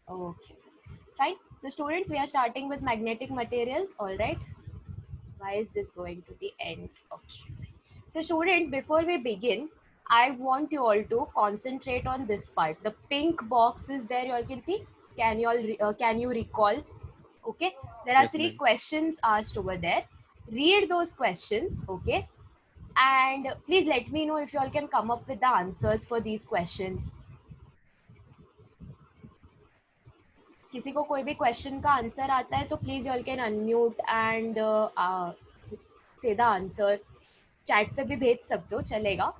Okay, fine. So students, we are starting with magnetic materials, all right? Why is this going to the end? Okay. So students, before we begin, I want you all to concentrate on this part. The pink box is there, you all can see. Can you all, can you recall? Okay, there are Yes, three ma'am. questions asked over there. Read those questions, okay? And please let me know if you all can come up with the answers for these questions. किसी को कोई भी question का answer आता है तो please you all can unmute and से the answer. Chat पे भी भेज सकते हो, चलेगा.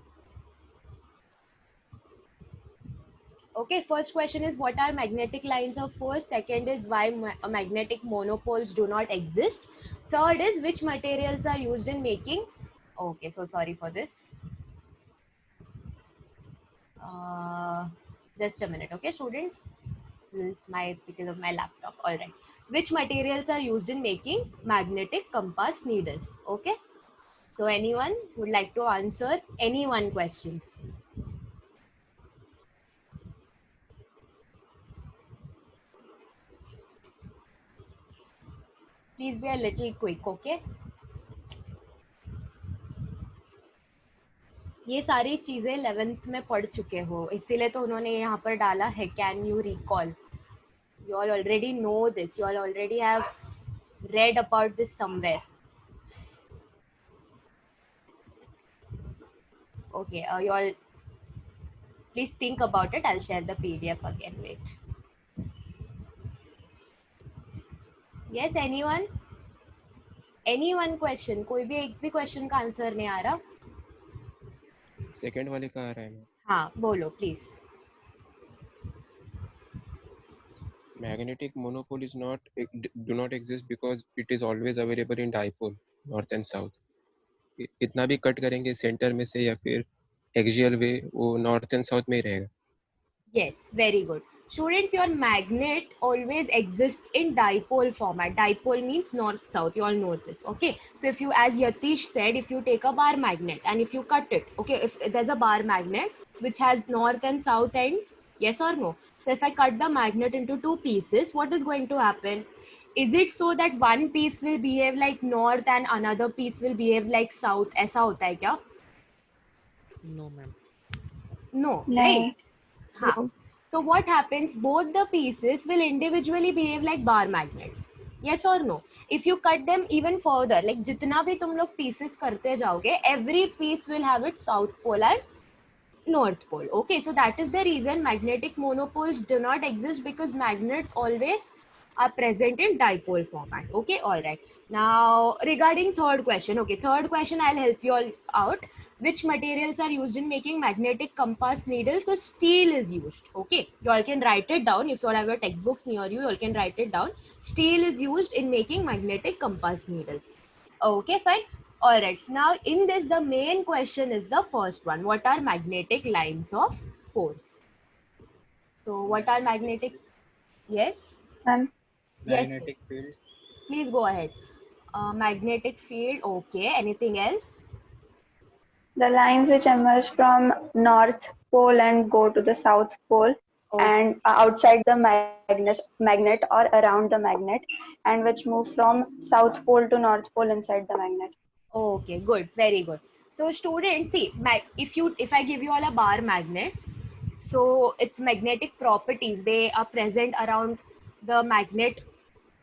Okay, first question is what are magnetic lines of force? Second is why magnetic monopoles do not exist. Third is which materials are used in making. Okay, so sorry for this. Uh, just a minute, okay, students. This is my because of my laptop. All right. Which materials are used in making magnetic compass needle? Okay. So anyone would like to answer any one question? Please be a little quick, okay? ये सारी चीज़ें 11th में पढ़ चुके हो, इसीलिए तो उन्होंने यहाँ पर डाला है can you recall. You all already know this. You all already have read about this somewhere. Okay, you all please think about it. I'll share the PDF again. Wait. Yes, anyone? Any one question? कोई भी एक भी question का answer नहीं आ रहा? Second वाले का आ रहा है मैम. हाँ, बोलो please. Magnetic monopole is not do not exist because it is always available in dipole, north and south. कितना भी कट करेंगे सेंटर में से या फिर एक्सियल वे, वो नॉर्थ एंड साउथ में ही रहेगा. Yes, very good. Students, your magnet always exists in dipole format. Dipole means north-south. You all know this, okay? So if you, as Yatish said, if you take a bar magnet and if you cut it, okay, if there's a bar magnet which has north and south ends, yes or no? So if I cut the magnet into two pieces, what is going to happen? Is it so that one piece will behave like north and another piece will behave like south? ऐसा होता है क्या? No, ma'am. No, right? नहीं. हाँ. So what happens? Both the pieces will individually behave like bar magnets. Yes or no? If you cut them even further, like जितना भी तुम लोग pieces करते जाओगे, every piece will have its south pole and north pole. Okay, so that is the reason magnetic monopoles do not exist, because magnets always are present in dipole format. Okay, all right. Now regarding third question, okay, third question I'll help you all out. Which materials are used in making magnetic compass needles? So steel is used. Okay, you all can write it down. If you all have your textbooks near you, you all can write it down. Steel is used in making magnetic compass needle. Okay, fine. All right. Now, in this, the main question is the first one. What are magnetic lines of force? So, what are magnetic? Yes. Ma'am, Yes. Yes. Magnetic field. Please go ahead. Magnetic field. Okay. Anything else? the lines which emerge from North Pole and go to the South Pole Okay. and outside the magnet or around the magnet, and which move from South Pole to North Pole inside the magnet. Okay. Good. Very good. So, students, see, if I give you all a bar magnet, so its magnetic properties, they are present around the magnet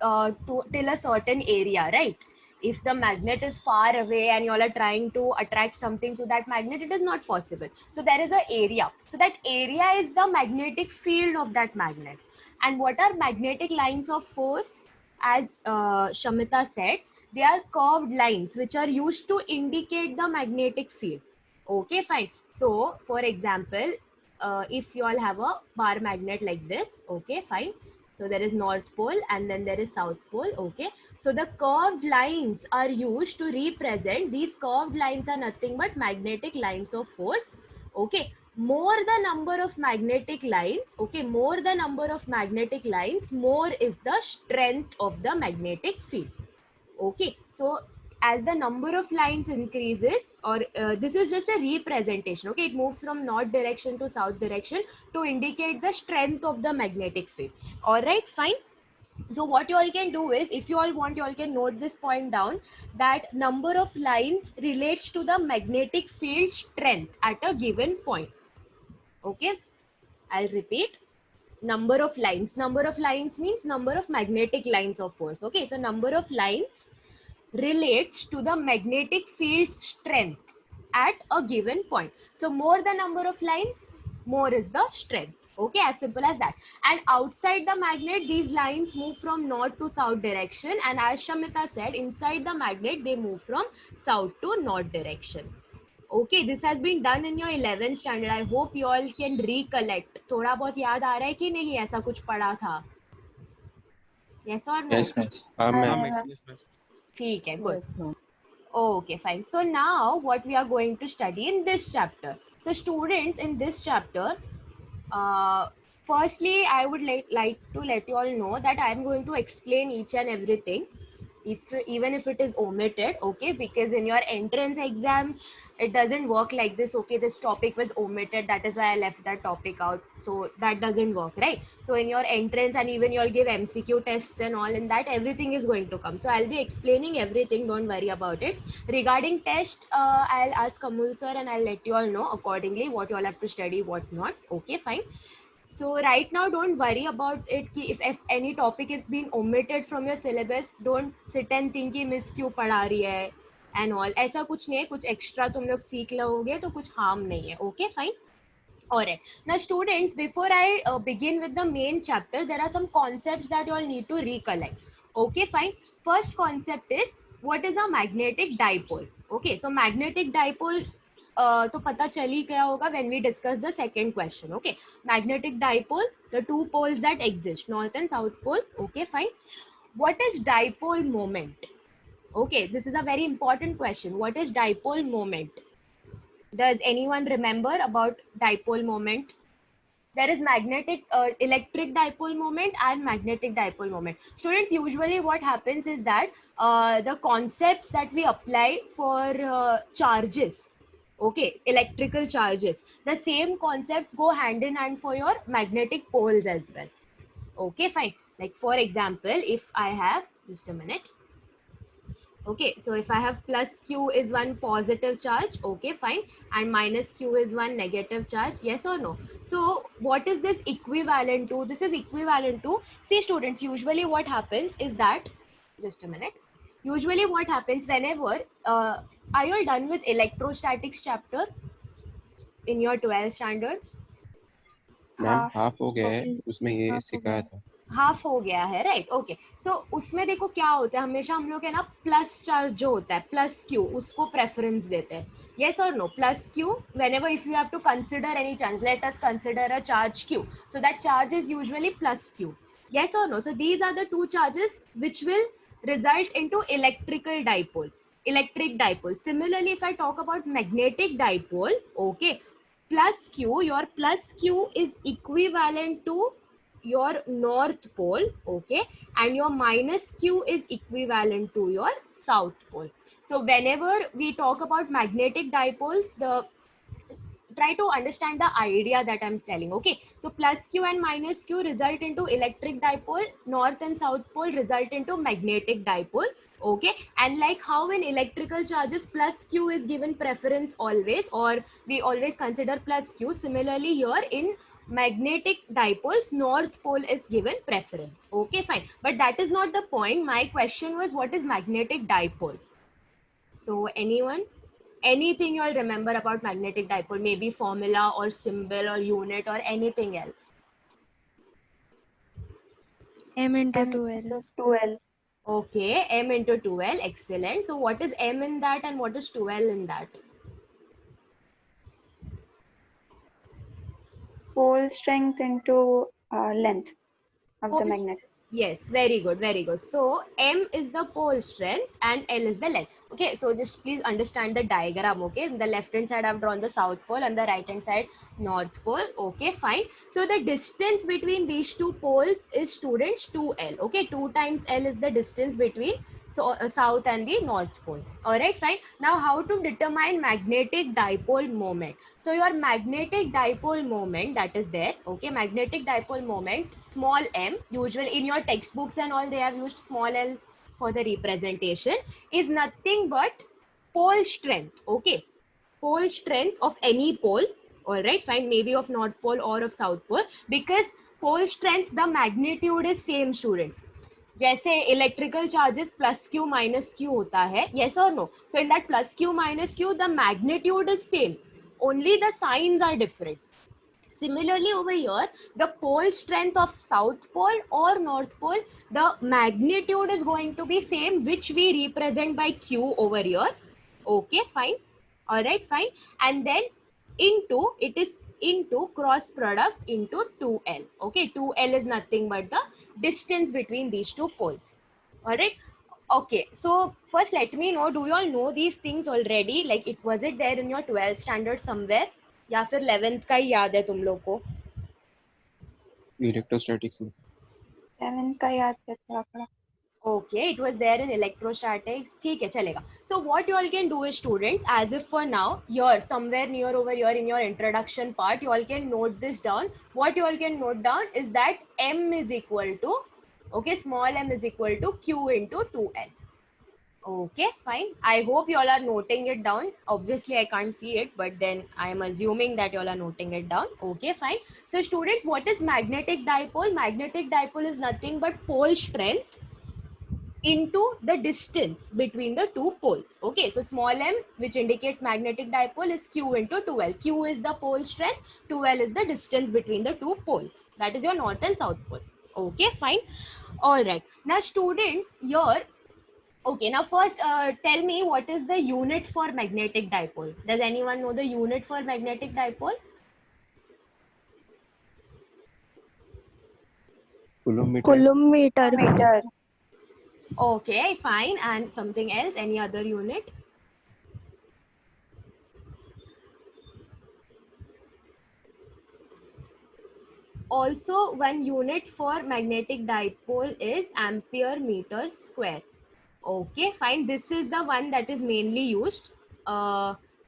till a certain area, right? If the magnet is far away and you all are trying to attract something to that magnet, it is not possible. So there is an area. So that area is the magnetic field of that magnet. And what are magnetic lines of force? As Shamita said, they are curved lines which are used to indicate the magnetic field. Okay, fine. So, for example, if you all have a bar magnet like this, okay, fine. So there is North Pole and then there is South Pole, okay. So the curved lines are used to represent, these curved lines are nothing but magnetic lines of force, okay. More the number of magnetic lines, okay, more the number of magnetic lines, more is the strength of the magnetic field. Okay, so as the number of lines increases, or this is just a representation, okay, it moves from north direction to south direction to indicate the strength of the magnetic field. All right, fine. So what you all can do is, if you all want, you all can note this point down, that number of lines relates to the magnetic field strength at a given point. Okay, I'll repeat. Number of lines means number of magnetic lines of force. Okay, so number of lines relates to the magnetic field strength at a given point. So more the number of lines, more is the strength. Okay, as simple as that. And outside the magnet, these lines move from north to south direction, and as Shamita said, inside the magnet they move from south to north direction. Okay, this has been done in your 11th standard. I hope you all can recollect. थोड़ा बहुत याद आ रहा है कि नहीं, ऐसा कुछ पढ़ा था? Yes or no? Yes, miss. हाँ मैम। Yes, miss. ठीक है, good. Yes, no. Okay, fine. So now what we are going to study in this chapter. So students, in this chapter, firstly, I would like to let you all know that I am going to explain each and everything, even if it is omitted, okay, because in your entrance exam it doesn't work like this. Okay, this topic was omitted, that is why I left that topic out, so that doesn't work, right? So in your entrance, and even you'll give MCQ tests and all, in that everything is going to come. So I'll be explaining everything, don't worry about it. Regarding test, I'll ask Kamul sir and I'll let you all know accordingly what you all have to study, what not. Okay, fine. So right now, don't worry about it. If any topic is being omitted from your syllabus, don't sit and think कि miss क्यों पढ़ा रही है and all. ऐसा कुछ नहीं है, कुछ extra तुम लोग सीख लोगे तो कुछ harm नहीं है. Okay, fine. Alright. Now, students, before I begin with the main chapter, there are some concepts that you all need to recollect. Okay, fine. First concept is, what is a magnetic dipole? Okay, so magnetic dipole. तो पता चल ही गया होगा when we discuss the second question. Okay, magnetic dipole, the two poles that exist, north and south pole. Okay, fine. What is dipole moment? Okay, this is a very important question. What is dipole moment? Does anyone remember about dipole moment? There is magnetic, electric dipole moment and magnetic dipole moment. Students, usually what happens is that the concepts that we apply for charges, okay, electrical charges, the same concepts go hand in hand for your magnetic poles as well. Okay, fine. Like for example, if I have, just a minute. Okay, so if I have plus Q is one positive charge, okay, fine, and minus Q is one negative charge, yes or no? So what is this equivalent to? This is equivalent to, see students, usually what happens is that, just a minute, usually what happens whenever, are you all done with electrostatics chapter in your 12th standard? Ma'am half हो गया है, उसमें ये सिखाया था। Half हो गया है, राइट? ओके, सो उसमें देखो क्या होता है, हमेशा हम लोग है ना प्लस चार्ज जो होता है, प्लस क्यू, उसको प्रेफरेंस देते हैं. Yes or no? Plus Q, whenever if you have to consider any charge, let us consider a charge Q. So that charge is usually plus Q. Yes or no? So these are the two charges which will result into electrical dipole, electric dipole. Similarly, if I talk about magnetic dipole, okay, plus Q, your plus Q is equivalent to your north pole, okay, and your minus Q is equivalent to your south pole. So whenever we talk about magnetic dipoles, try to understand the idea that I'm telling, okay? So plus Q and minus Q result into electric dipole, north and south pole result into magnetic dipole, okay? And like how in electrical charges plus Q is given preference always, or we always consider plus Q, similarly here in magnetic dipoles, north pole is given preference, okay, fine. But that is not the point. My question was, what is magnetic dipole? So anyone? Anything you all remember about magnetic dipole, maybe formula or symbol or unit or anything else? M into 2L. 2L. Okay, M into 2L, excellent. So what is M in that and what is 2L in that? Pole strength into length of the Pole- magnet. Yes, very good, very good. So M is the pole strength and L is the length. Okay, so just please understand the diagram, okay? On the left hand side I've drawn the south pole, and the right hand side north pole, okay, fine. So the distance between these two poles is, students, 2L, okay? 2 times L is the distance between south and the north pole. All right, fine. Now how to determine magnetic dipole moment? So your magnetic dipole moment that is there, okay, magnetic dipole moment, small m, usually in your textbooks and all they have used small l for the representation, is nothing but pole strength, okay, pole strength of any pole. All right, fine, maybe of north pole or of south pole, because pole strength, the magnitude is same, students. जैसे electrical charges plus Q minus Q होता है, yes or no? So in that plus q minus q, the magnitude is same, only the signs are different. Similarly over here, the pole strength of south pole or north pole, the magnitude is going to be same, which we represent by q over here. Okay, fine. All right, fine. And then into, it is into cross product into 2l. Okay, 2l is nothing but the distance between these two poles. All right. Okay, so first let me know, do you all know these things already? Like, it was it there in your 12th standard somewhere? या फिर 11th का ही याद है तुम लोग को? Electrostatics में 7 का याद है थोड़ा थोड़ा. Okay, it was there in electrostatics. ठीक है, चलेगा. So what you all can do is, students, as if for now, here somewhere near over here in your introduction part, you all can note this down. What you all can note down is that m is equal to, okay, small m is equal to q into 2l. Okay, fine. I hope you all are noting it down. Obviously, I can't see it, but then I am assuming that you all are noting it down. Okay, fine. So, students, what is magnetic dipole? Magnetic dipole is nothing but pole strength into the distance between the two poles. Okay, so small m, which indicates magnetic dipole, is q into 2l. Q is the pole strength, 2l is the distance between the two poles. That is your north and south pole. Okay, fine. All right. Now, students, here, okay, now first tell me what is the unit for magnetic dipole. Does anyone know the unit for magnetic dipole? coulometer Meter. Okay, fine. And something else, any other unit? Also, one unit for magnetic dipole is ampere meter square. Okay, fine. This is the one that is mainly used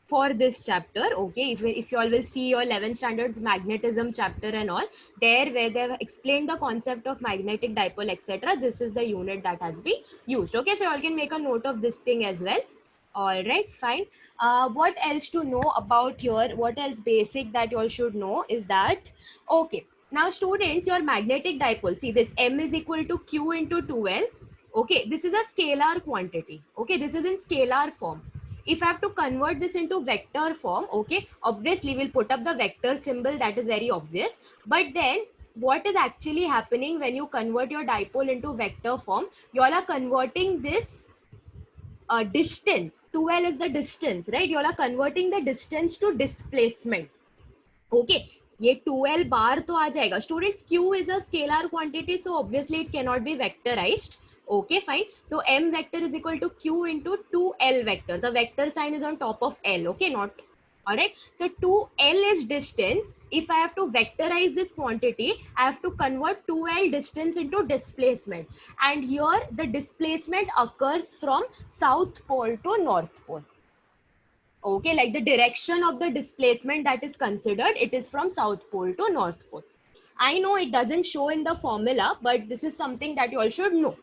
for this chapter. Okay, if you all will see your 11th standards magnetism chapter and all, there where they have explained the concept of magnetic dipole, etc., this is the unit that has been used. Okay, so you all can make a note of this thing as well. All right, fine. What else to know about here? What else basic that you all should know is that, okay, now students, your magnetic dipole, see this m is equal to q into 2l. Okay, this is a scalar quantity. Okay, this is in scalar form. If I have to convert this into vector form, okay, obviously we'll put up the vector symbol, that is very obvious. But then what is actually happening when you convert your dipole into vector form? You all are converting this distance. 2l is the distance, right? You all are converting the distance to displacement. Okay, ये 2l bar तो आ जाएगा. Students, q is a scalar quantity, so obviously it cannot be vectorized. Okay, fine. So m vector is equal to q into 2l vector. The vector sign is on top of l. Okay, not. All right. So 2l is distance. If I have to vectorize this quantity, I have to convert 2l distance into displacement. And here the displacement occurs from south pole to north pole. Okay, like the direction of the displacement that is considered, it is from south pole to north pole. I know it doesn't show in the formula, but this is something that you all should know.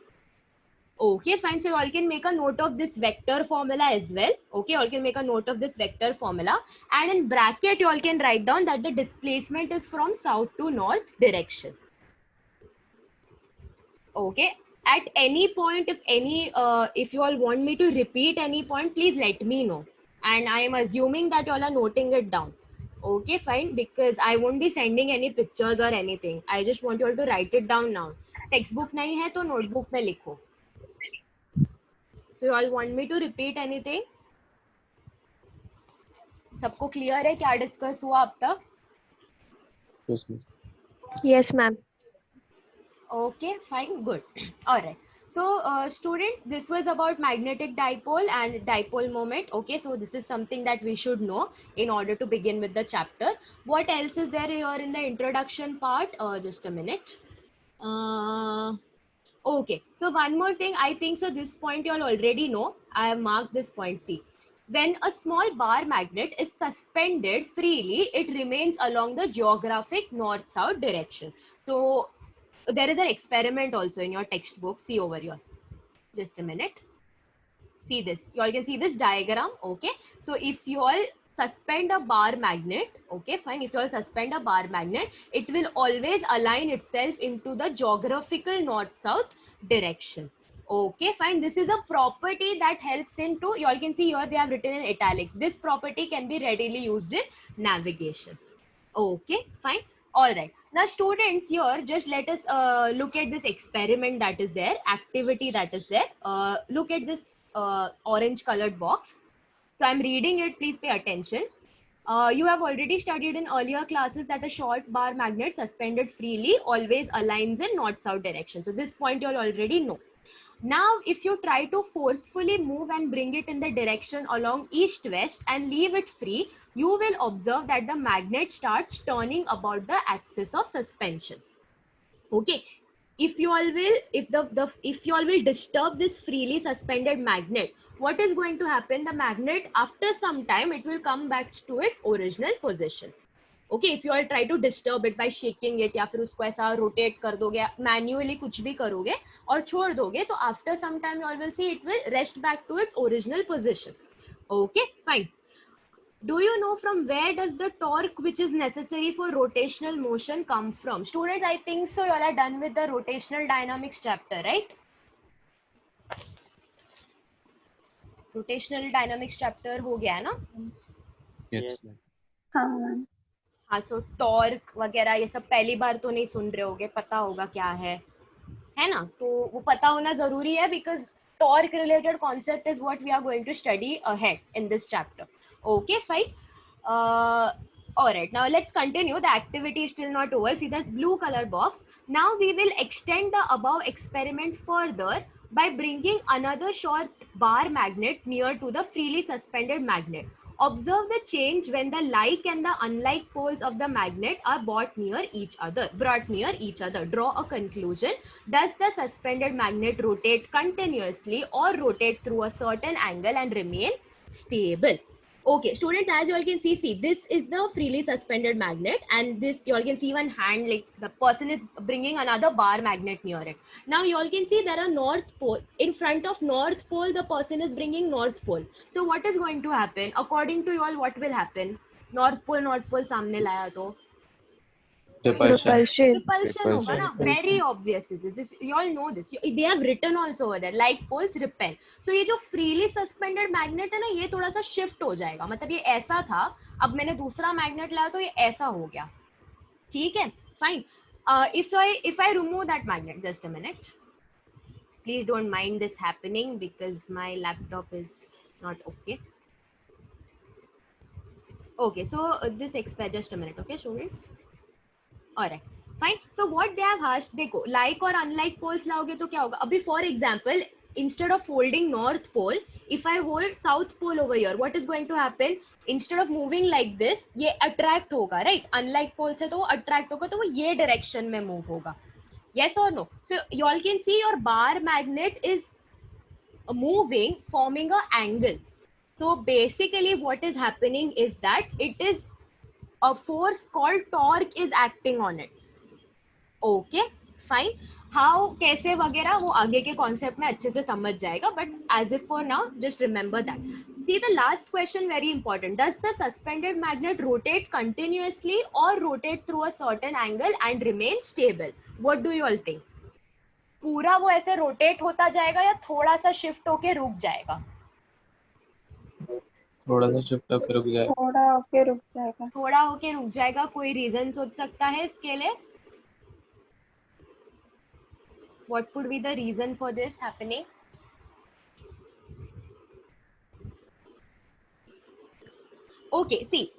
Okay, fine. So you all can make a note of this vector formula as well. Okay, you all can make a note of this vector formula. And in bracket, you all can write down that the displacement is from south to north direction. Okay. At any point, if you all want me to repeat any point, please let me know. And I am assuming that you all are noting it down. Okay, fine. Because I won't be sending any pictures or anything. I just want you all to write it down now. Textbook नहीं है तो notebook में लिखो. So you all want me to repeat anything? सबको clear है क्या discuss हुआ अब तक? yes miss Yes, ma'am. Okay, fine, good. All right. So, students, this was about magnetic dipole and dipole moment. Okay, so this is something that we should know in order to begin with the chapter. What else is there here in the introduction part? Just a minute. Okay, so one more thing, I think so this point you all already know. I have marked this point. See, when a small bar magnet is suspended freely, it remains along the geographic north-south direction. So there is an experiment also in your textbook. See over here. Just a minute. See this. You all can see this diagram. Okay. So if you all suspend a bar magnet, okay, fine. If you all suspend a bar magnet, it will always align itself into the geographical north-south direction. Okay, fine. This is a property that helps into, you all can see here they have written in italics. This property can be readily used in navigation. Okay, fine. All right. Now, students, here, just let us look at this experiment that is there, activity that is there. Look at this orange colored box. So, I'm reading it. Please pay attention. You have already studied in earlier classes that a short bar magnet suspended freely always aligns in north-south direction. So, this point you all already know. Now, if you try to forcefully move and bring it in the direction along east-west and leave it free, you will observe that the magnet starts turning about the axis of suspension. Okay. If you all will, if you all will disturb this freely suspended magnet, what is going to happen? The magnet, after some time, it will come back to its original position. Okay if you are try to disturb it by shaking it या फिर उसको ऐसा rotate कर दोगे, manually कुछ भी करोगे और छोड़ दोगे, तो after some time you all will see it will rest back to its original position. Okay fine. Do you know from where does the torque which is necessary for rotational motion come from? Students, I think so you all are done with the rotational dynamics chapter, right? Rotational dynamics chapter हो गया है ना? Yes, ma'am. हाँ ma'am. हाँ, सो torque वगैरह ये सब पहली बार तो नहीं सुन रहे होगे, पता होगा क्या है ना? तो वो पता होना जरूरी है because torque related concept is what we are going to study ahead in this chapter. Okay fine. Alright, now let's continue. The activity is still not over. See this blue color box. Now we will extend the above experiment further by bringing another short bar magnet near to the freely suspended magnet. Observe the change when the like and the unlike poles of the magnet are brought near each other. Draw a conclusion. Does the suspended magnet rotate continuously or rotate through a certain angle and remain stable? Okay, students, as you all can see, this is the freely suspended magnet, and this you all can see one hand, like the person is bringing another bar magnet near it. Now you all can see there are north pole. In front of north pole, the person is bringing north pole. So what is going to happen? According to you all, what will happen? North pole सामने लाया तो Repulsion. repulsion होगा ना. Very obvious is this. You all know this. They have written also over there. Like poles repel. So ये जो freely suspended magnet है ना, ये थोड़ा सा shift हो जाएगा. मतलब ये ऐसा था, अब मैंने दूसरा magnet लाया तो ये ऐसा हो गया. ठीक है, fine. If I remove that magnet, just a minute. Please don't mind this happening because my laptop is not okay. Okay, so this expires. Just a minute, okay, students. Alright, fine. So what they have asked, देखो like और unlike poles लाओगे तो क्या होगा? अभी for example, instead of holding north pole, if I hold south pole over here, what is going to happen? Instead of moving like this, ये attract होगा, right? Unlike pole से तो वो attract होगा, तो वो ये direction में move होगा. Yes or no? So you all can see your bar magnet is moving, forming a angle. So basically what is happening is that it is a force called torque is acting on it. Okay, fine. How, कैसे वगैरह वो आगे के concept में अच्छे से समझ जाएगा. But as if for now, just remember that. See the last question, very important. Does the suspended magnet rotate continuously or rotate through a certain angle and remain stable? What do you all think? पूरा वो ऐसे rotate होता जाएगा या थोड़ा सा shift होके रुक जाएगा? थोड़ा सा शिफ्ट होकर रुक जाएगा. थोड़ा होके रुक जाएगा. कोई रीजन सोच सकता है इसके लिए? What could be the reason for this happening? Okay, see,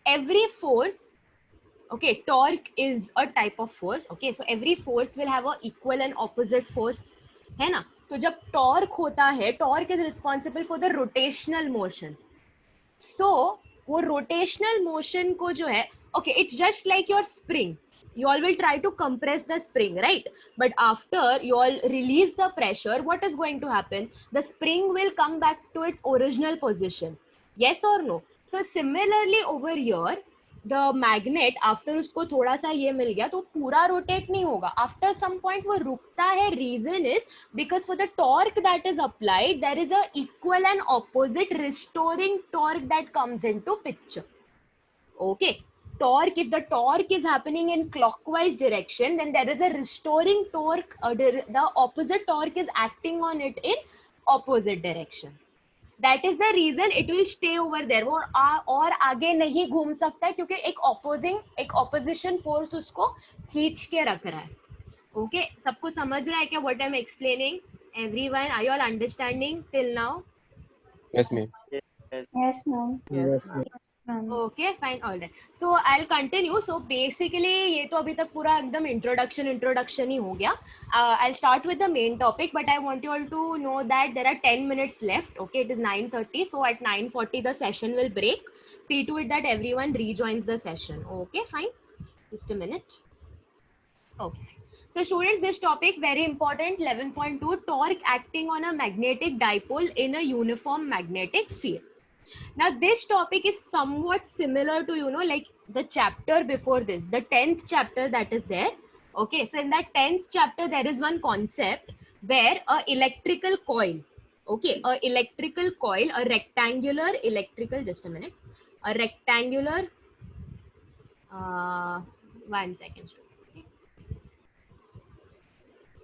every force, okay, torque is a type of force. Okay, so every force will have a equal and opposite force, है ना? तो जब torque होता है, torque is responsible for the rotational motion. So वो rotational motion को जो है, okay, it's just like your spring. you all will try to compress the spring, right? But after you all release the pressure, what is going to happen? The spring will come back to its original position. Yes or no? So similarly over here, the magnet after उसको थोड़ा सा ये मिल गया तो पूरा rotate नहीं होगा, after some point वो रुकता है. Reason is because for the torque that is applied, there is a equal and opposite restoring torque that comes into picture. Okay, torque, if the torque is happening in clockwise direction, then there is a restoring torque, the opposite torque is acting on it in opposite direction. That is the reason it will stay over there. वो और आगे नहीं घूम सकता है क्योंकि एक opposition force उसको खींच के रख रहा है. Okay, सबको समझ रहा है क्या what I'm explaining? Everyone, are you all understanding till now? Yes, ma'am. Yes, ma'am. Yes, ma'am. Okay, fine, all right. So I'll continue. So basically ये तो अभी तक पूरा एकदम introduction ही हो गया. I'll start with the main topic, but I want you all to know that there are 10 minutes left. Okay, it is 9:30, so at 9:40 the session will break. See to it that everyone rejoins the session. Okay, fine. Just a minute. Okay. So students, this topic very important. 11.2, torque acting on a magnetic dipole in a uniform magnetic field. Now this topic is somewhat similar to, you know, like the chapter before this, the 10th chapter that is there. Okay, so in that 10th chapter there is one concept where a electrical coil, okay, a electrical coil, a rectangular electrical, just a minute, a rectangular, 1 second.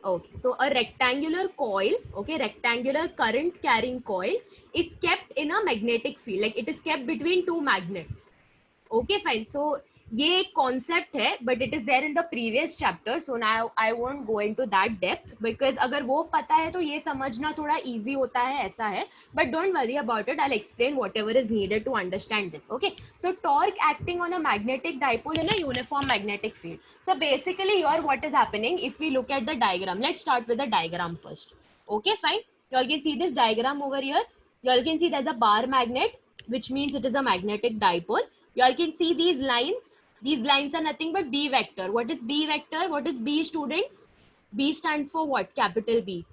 Okay, so a rectangular coil, okay, rectangular current carrying coil is kept in a magnetic field, like it is kept between two magnets. Okay, fine. So ये एक concept है, but it is there in the previous chapter. So now I won't go into that depth because अगर वो पता है तो ये समझना थोड़ा easy होता है, ऐसा है. But don't worry about it. I'll explain whatever is needed to understand this. Okay. So torque acting on a magnetic dipole in a uniform magnetic field. So basically here what is happening, if we look at the diagram, let's start with the diagram first. Okay, fine. You all can see this diagram over here. You all can see there's a bar magnet, which means it is a magnetic dipole. You all can see these lines. These lines are nothing but B vector. What is B vector? What is B, students? B stands for what? Capital B.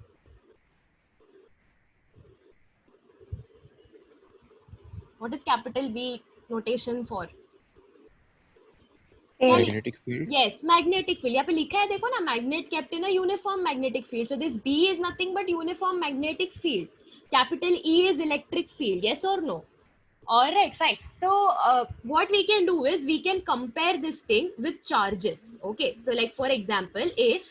What is capital B notation for? Magnetic field. Yes, magnetic field. यहाँ पे लिखा है देखो ना, magnet kept in a uniform magnetic field. So this B is nothing but uniform magnetic field. Capital E is electric field. Yes or no? All right, fine. So what we can do is we can compare this thing with charges. Okay, so like for example, if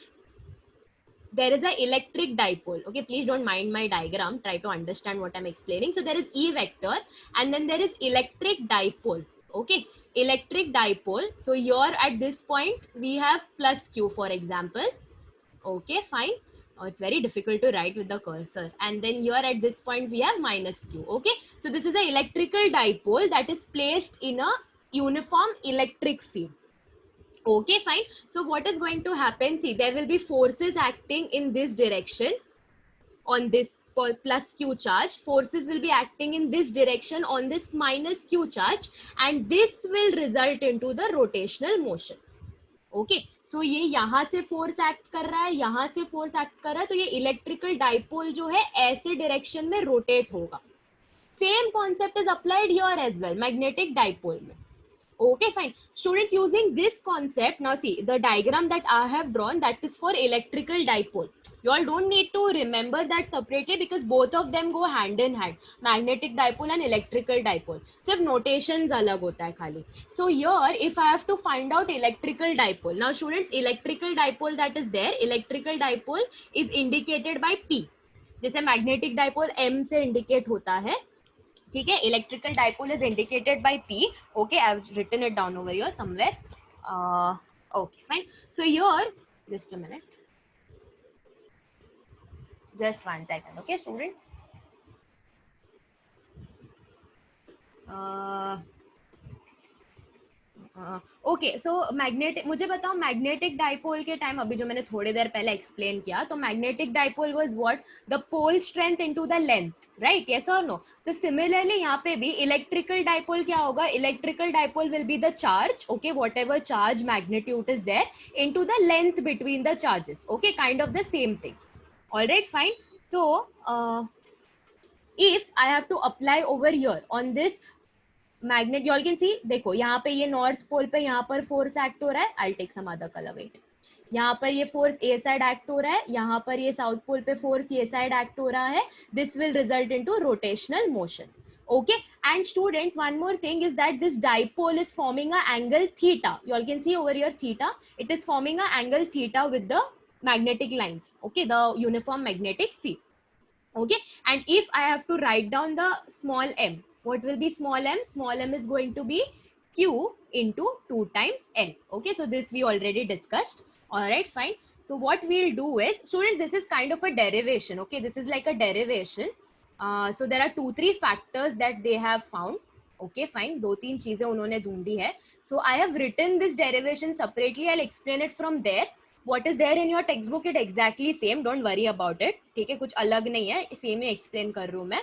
there is an electric dipole, okay, please don't mind my diagram, try to understand what I'm explaining. So there is E vector and then there is electric dipole. Okay, electric dipole. So here at this point we have plus Q, for example. Okay, fine. Oh, it's very difficult to write with the cursor. And then here at this point we have minus Q. Okay, so this is an electrical dipole that is placed in a uniform electric field. Okay, fine. So what is going to happen? See, there will be forces acting in this direction on this plus Q charge. Forces will be acting in this direction on this minus Q charge, and this will result into the rotational motion. Okay, so ये यहाँ से force act कर रहा है, यहाँ से force act कर रहा है, तो ये इलेक्ट्रिकल डाइपोल जो है ऐसे डायरेक्शन में रोटेट होगा. Same concept is applied here as well, magnetic dipole में. Okay, fine. Students, using this concept, now see the diagram that I have drawn, that is for electrical dipole. You all don't need to remember that separately because both of them go hand in hand. Magnetic dipole and electrical dipole. सिर्फ notations अलग होता है खाली. So here, if I have to find out electrical dipole, now students, electrical dipole that is there, electrical dipole is indicated by P. जैसे magnetic dipole M से indicate होता है. ठीक है, electrical dipole is indicated by P. Okay, I've written it down over here somewhere. Okay, fine. So here, just a minute. Just 1 second. Okay, students. Okay so magnetic, मुझे बताओ magnetic dipole के time, अभी जो मैंने थोड़ी देर पहले explain किया, तो magnetic dipole was what, the pole strength into the length, right? Yes और नो? तो सिमिलरली यहाँ पे भी इलेक्ट्रिकल डाइपोल क्या होगा? Electrical dipole will be the charge, okay, whatever charge magnitude is there into the length between the charges, okay, kind of the same thing. Alright, fine. So if I have to apply over here on this magnet, you all can see, देखो यहाँ पे ये north pole पे यहाँ पर force act हो रहा है. I'll take some other color, wait. यहाँ पर ये फोर्स ए साइड एक्ट हो रहा है, यहाँ पर ये साउथ पोल पे फोर्स ये साइड एक्ट हो रहा है. This will result into rotational motion. Okay, and students, one more thing is that this dipole is forming an angle theta. You all can see over here theta. It is forming an angle theta with the magnetic lines. Okay, the uniform magnetic field. Okay, and if I have to write down the small m, what will be small m? Small m is going to be q into 2 times n. Okay, so this we already discussed. All right, fine. So what we'll do is, students, this is kind of a derivation. Okay, this is like a derivation. So there are 2-3 factors that they have found. Okay, fine. 2-3 चीजें उन्होंने ढूंढी है. So I have written this derivation separately. I'll explain it from there. What is there in your textbook it exactly same, don't worry about it. ठीक है, कुछ अलग नहीं है, सेम ही एक्सप्लेन कर रही हूँ मैं.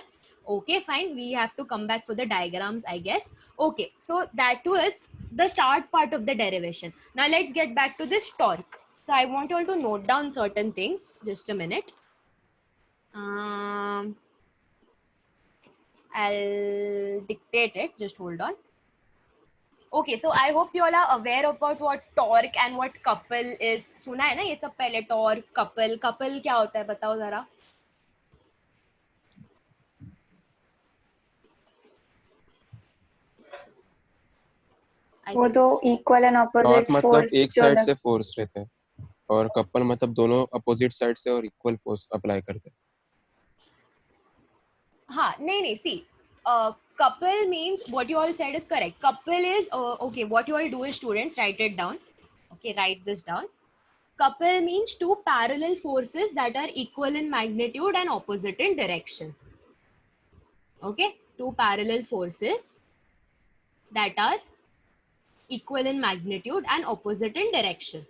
Okay, fine. We have to come back for the diagrams, I guess. Okay, so that was the start part of the derivation. Now let's get back to this torque. So I want you all to note down certain things. Just a minute. I'll dictate it. Just hold on. Okay, so I hope you all are aware about what torque and what couple is. सुना है ना ये सब पहले? torque, couple. couple क्या होता है बताओ जरा. वो तो इक्वल एंड टॉर्क ऑपोजिट मतलब फोर्स एक जो साइड से फोर्स रहता है, और कपल मतलब दोनों अपोजिट साइड से और इक्वल फोर्स अप्लाई करते हैं. हाँ, नहीं, see, couple means what you all said is correct. Couple is okay, what you all do is, students, write it down. Okay, write this down. Couple means two parallel forces that are equal in magnitude and opposite in direction. Okay, two parallel forces that are equal in magnitude and opposite in direction.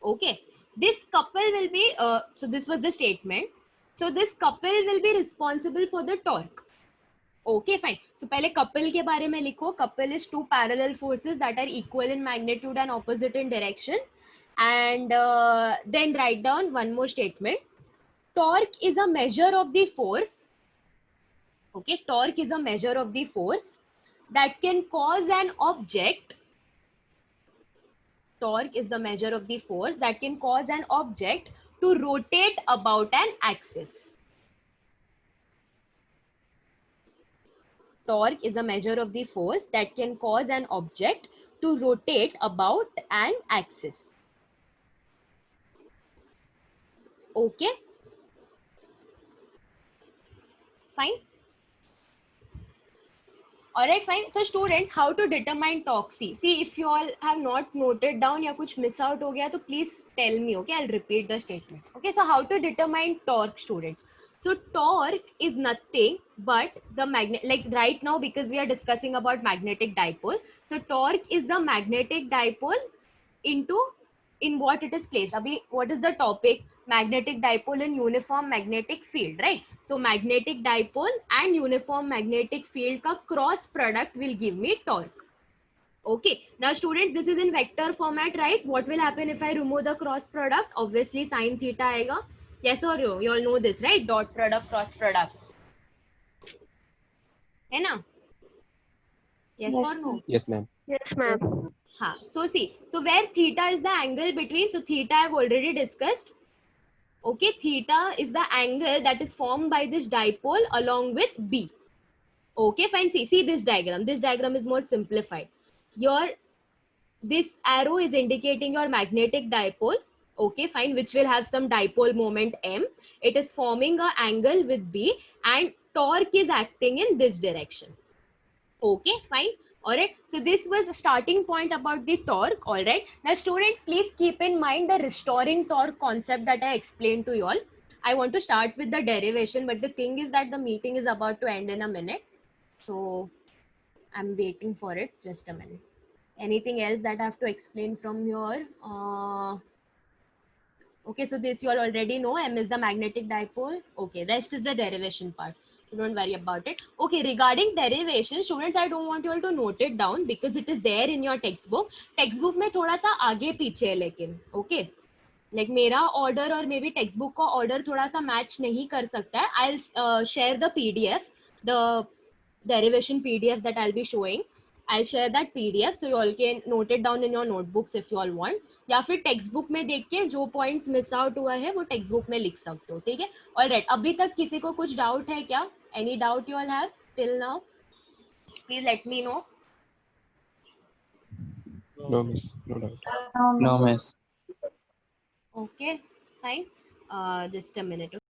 Okay, this couple will be so this was the statement. So this couple will be responsible for the torque. Okay, fine. So पहले couple के बारे में लिखो. Couple is two parallel forces that are equal in magnitude and opposite in direction. And then write down one more statement. Torque is a measure of the force. Okay, torque is a measure of the force that can cause an object. Torque is the measure of the force that can cause an object to rotate about an axis. Torque is a measure of the force that can cause an object to rotate about an axis. Okay, fine. Alright, fine. So students, how to determine torque? See, if you all have not noted down या कुछ miss out हो गया तो please tell me. Okay, I'll repeat the statement. Okay, so how to determine torque, students? So torque is nothing but the magnet, like right now because we are discussing about magnetic dipole. So torque is the magnetic dipole in what it is placed. Abhi, what is the topic? Magnetic dipole in uniform magnetic field, right? So magnetic dipole and uniform magnetic field ka cross product will give me torque. Okay, now students, this is in vector format, right? What will happen if I remove the cross product? Obviously sin theta aega. Yes or no? You all know this, right? Dot product, cross product. है ना? Yes, Yes, or no? Yes ma'am. Yes, ma'am. हाँ, so see, so where theta is the angle between, so theta I have already discussed. Okay, theta is the angle that is formed by this dipole along with B. Okay, fine. See this diagram. This diagram is more simplified. This arrow is indicating your magnetic dipole. Okay, fine, which will have some dipole moment M. It is forming an angle with B and torque is acting in this direction. Okay, fine. All right, so this was a starting point about the torque. All right, now students, please keep in mind the restoring torque concept that I explained to you all. I want to start with the derivation, but the thing is that the meeting is about to end in a minute, so I'm waiting for it. Just a minute. Anything else that I have to explain from here? Okay, so this you all already know. M is the magnetic dipole. Okay, rest is the derivation part. So don't worry about it. Okay, regarding derivation, students, I don't want you all to note it down because it is there in your textbook. Textbook में थोड़ा सा आगे पीछे है लेकिन. Okay. Like मेरा order और maybe textbook का order थोड़ा सा match नहीं कर सकता है. I'll share the PDF, the derivation PDF that I'll be showing. I'll share that PDF so you all can note it down in your notebooks if you all want. या फिर text book में देख के जो points miss out हुआ है वो text book में लिख सकते हो. ठीक है. ऑलराइट, अभी तक किसी को कुछ डाउट है क्या? Any doubt you all have till now? Please let me know. No, miss. No doubt. No, miss. Okay, fine. Just a minute.